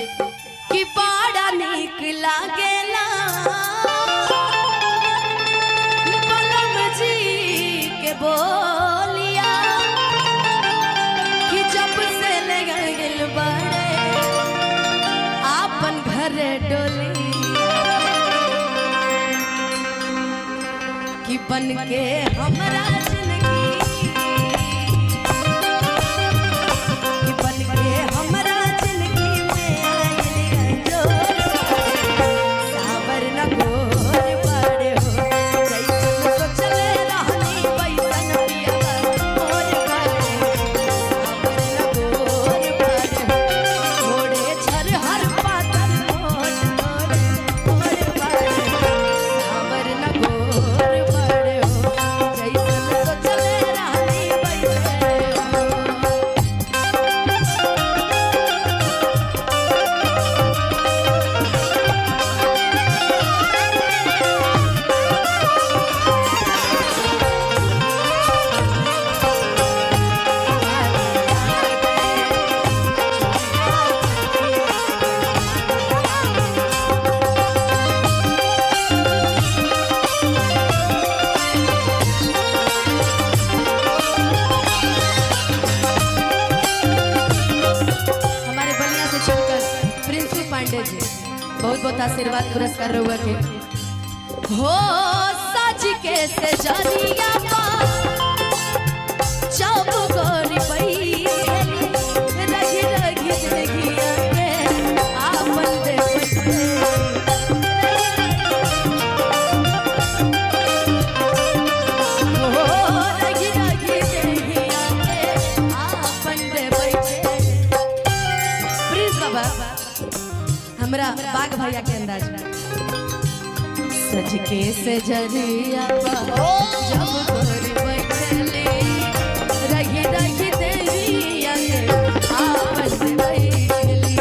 कि बड़ा नीक लागेला बलम जी के बोलिया कि जब से ले गइल बड़े आपन घर डोली कि बन के हमरा जिंदगी कि बन के हमरा जिंदगी में आइल जोर सावर न गोर बड़े हो जैसे सोचले रहनी बैसन पिया मोर बड़े सावर न गोर बड़े हो घोड़े छर हर पातर मोर मोर बड़े सावर न गोर बड़े हो जैसे सोचले रहनी बैसन हमारे बलिया से चलकर प्रिंसू पांडे जी बहुत बहुत आशीर्वाद पुरस्कार रहुआ के हो सज के से जरिया जब गोरी पई रगी रगी जगिया के आपन दे हो रगी रगी जगिया के आपन दे बैठे प्लीज बाबा हमरा बाग भैया के अंदाज में सज के से जरिया जब गोरी बैठले रगी रगी देरिया के आपन से बैठली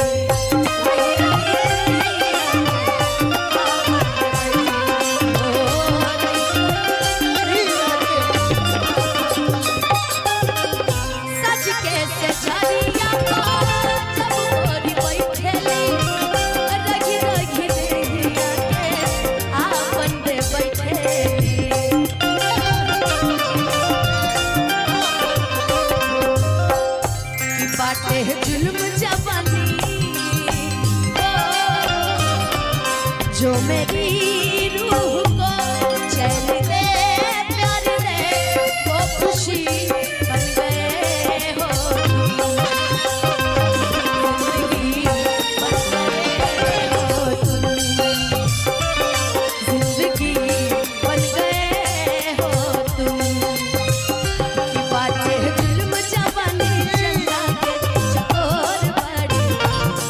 रगी रगी सज के से जरिया जब गोरी बैठले रगी रगी देरिया के आपन दे बैठली कि बाटे जुल्म जवानी जो मेरी रूह को चैन दे प्यार दे वो खुशी बन गए हो जिंदगी बन गए हो तुम जिंदगी बन गए हो तुम कि बाटे जुल्म जवानी चंदा के चकोर बड़ी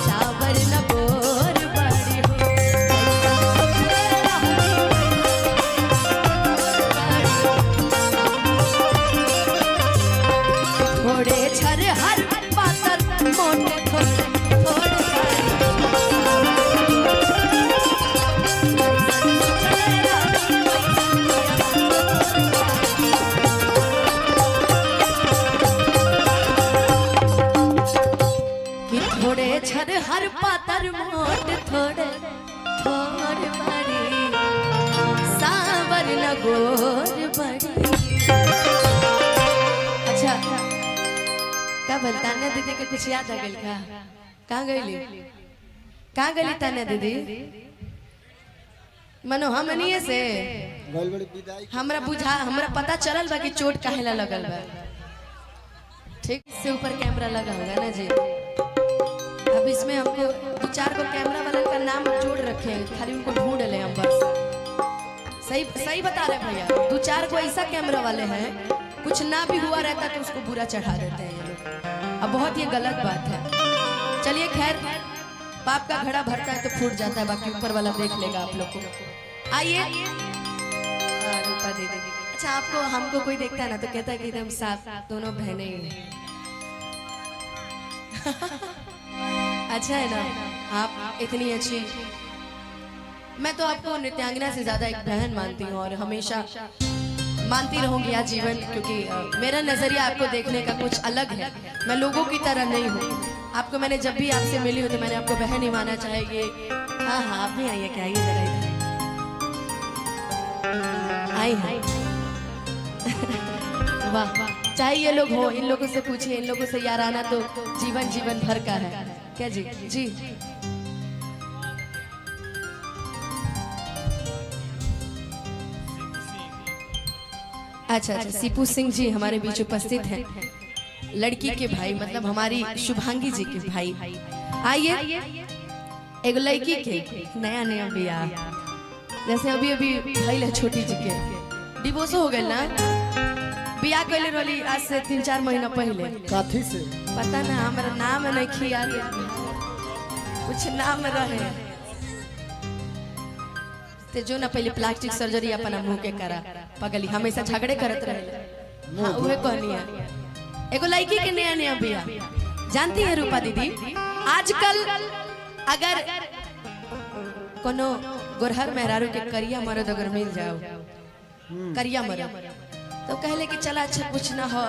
सावर न बोर बड़ी हो थोड़े छर हर पातर मोटे थोड़े थोड़े कि थोड़े छर हर पातर मोट थोड़े थोड़े बड़ी सावर न गोर बड़ी अच्छा का बोल तान्या दीदी के कुछ याद आ गइल का कहाँ गइली तान्या दीदी मनो हमनिए से हमरा पता चलल बा कि चोट काहेला लगल बा ठीक से ऊपर कैमरा लगा होगा ना जी अब इसमें हमको 2-4 को कैमरा वाले का नाम जोड़ रखे हैं खाली उनको ढूंढ ले हम बस सही बता रहे भैया 2-4 को ऐसा कैमरा वाले हैं कुछ ना भी हुआ रहता तो उसको बुरा चढ़ा देते हैं ये लोग अब बहुत ये गलत बात है चलिए खैर पाप का घड़ा भरता है तो फूट जाता है बाकी ऊपर वाला देख लेगा आप लोग को आइए रूपा दीदी अच्छा आपको हमको कोई देखता है ना तो कहता है कि एकदम साफ दोनों बहनें ही हैं अच्छा है ना आप इतनी अच्छी मैं तो आपको नृत्यांगना से ज्यादा एक बहन मानती हूँ और हमेशा मानती रहूंगी आजीवन क्योंकि मेरा नजरिया आपको देखने का कुछ अलग है मैं लोगों की तरह नहीं हूँ आपको मैंने जब भी आपसे मिली हो तो मैंने आपको बहन ही माना चाहेगी। हाँ हाँ आप भी आइए, क्या आइए जरा इधर आई है। वाह, चाहे ये लोग हो, इन लोगों से पूछिए, इन लोगों से यार आना तो जीवन जीवन भर का है। क्या जी जी अच्छा अच्छा, सीपू सिंह जी हमारे बीच उपस्थित हैं, लड़की के भाई, मतलब हमारी शुभांगी जी के भाई। आइए, एक लड़की के नया नया बियाह, जैसे अभी अभी भाई है छोटी जी के डिवोर्स हो गए ना, बियाह कैले रही आज से 3-4 महीना पहले। काथी से पता ना, हमारा नाम नहीं खिया, कुछ नाम रहे ते जो ना पहले प्लास्टिक सर्जरी अपना मुंह के करा, पगली हमेशा झगड़े करत रहे। हाँ उहे कहनी है, एगो लड़की के नया नया बियाह। जानती है रूपा दीदी, आजकल अगर कोनो गोरहर मेहरारू के करिया मर्द अगर मिल जाओ, करिया मर्द, तो कहले कि चला अच्छा कुछ ना हो,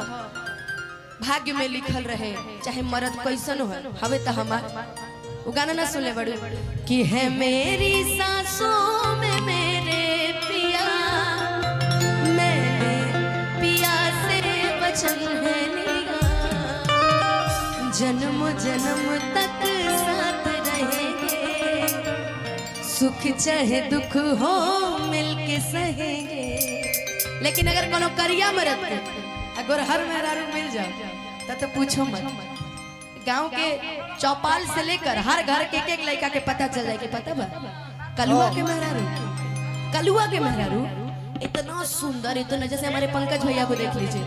भाग्य में लिखल रहे, चाहे मर्द कैसन हो हवे तो हमार। वो गाना ना सुन ले बड़ू कि है मेरी सांसों में मेरे पिया, मेरे पिया से वचन है निगाह, जन्म जन्म तक साथ रहेंगे, सुख चाहे दुख हो मिलके सहेंगे। लेकिन अगर कोनो करिया मरद के अगर हर मेहरारू मिल जाओ तो पूछो मत, गांव के चौपाल से लेकर हर घर के एक लड़का के पता चल जाए कि पता बा कलुआ के मेहरारू, कलुआ के मेहरारू इतना सुंदर, इतना, जैसे हमारे पंकज भैया को देख लीजिए,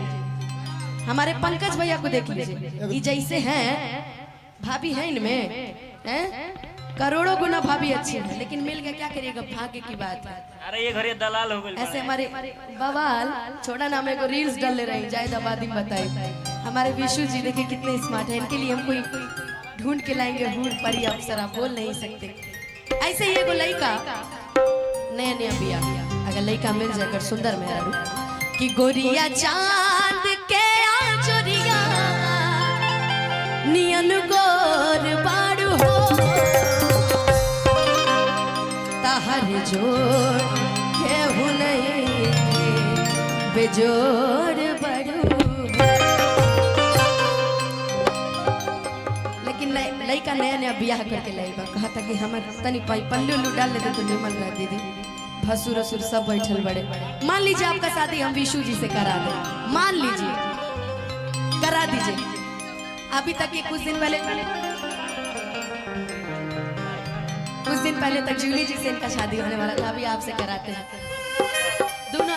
हमारे पंकज भैया को देख लीजिए, ये जैसे हैं भाभी है इनमें हैं करोड़ों गुना भाभी अच्छी है, लेकिन मिल गया क्या करिएगा, भाग्य की बात है। अरे ये घर ये दलाल हो गए। ऐसे हमारे बवाल छोड़ा ना, मेरे को रील्स डाल ले रही, जायद आबादी बताई। हमारे विशु जी देखिए कितने स्मार्ट है, इनके लिए हम कोई ढूंढ के लाएंगे, हूर परी अफसर, आप बोल नहीं सकते। ऐसे ही एगो लड़का नया नया बिया, अगर लड़का मिल जाए अगर सुंदर मेहरारू कि गोरिया चांद के आजोरिया नियन गोर बाड़ू हो, हर जोड़ केहू नहीं बेजोड़ बड़ू। लेकिन लड़का नया नया बियाह करके लाइबा, कहा था कि हमारे तनी पल्लू उल्लू डाल लेते तो निमन रह दीदी, भसुर असुर सब बैठल बड़े। मान लीजिए आपका शादी हम विशु जी से करा दें, मान लीजिए करा दीजिए। अभी तक ये कुछ दिन पहले तक जूली जी से इनका शादी होने वाला था, अभी आपसे कराते हैं। दोनों